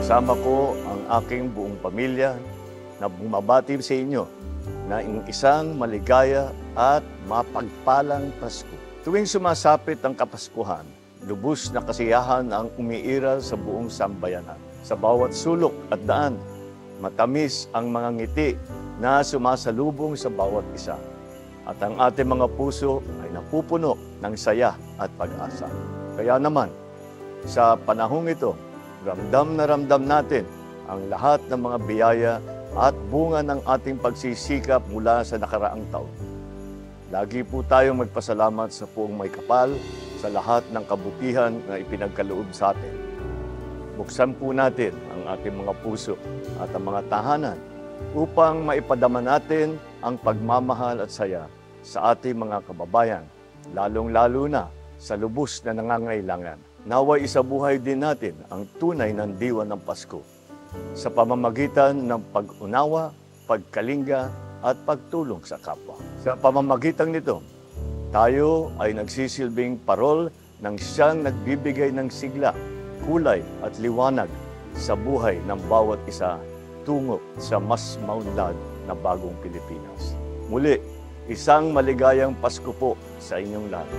Kasama ko ang aking buong pamilya na bumabati sa inyo na isang maligaya at mapagpalang Pasko. Tuwing sumasapit ang Kapaskuhan, lubos na kasiyahan ang umiiral sa buong sambayanan. Sa bawat sulok at daan, matamis ang mga ngiti na sumasalubong sa bawat isa. At ang ating mga puso ay napupuno ng saya at pag-asa. Kaya naman, sa panahong ito, ramdam na ramdam natin ang lahat ng mga biyaya at bunga ng ating pagsisikap mula sa nakaraang taon. Lagi po tayong magpasalamat sa Puong May Kapal sa lahat ng kabutihan na ipinagkaloob sa atin. Buksan po natin ang ating mga puso at ang mga tahanan upang maipadama natin ang pagmamahal at saya sa ating mga kababayan, lalong-lalo na sa lubos na nangangailangan. Naway isabuhay din natin ang tunay ng diwa ng Pasko sa pamamagitan ng pag-unawa, pagkalinga at pagtulong sa kapwa. Sa pamamagitan nito, tayo ay nagsisilbing parol ng siyang nagbibigay ng sigla, kulay at liwanag sa buhay ng bawat isa tungo sa mas maunlad na bagong Pilipinas. Muli, isang maligayang Pasko po sa inyong lahat.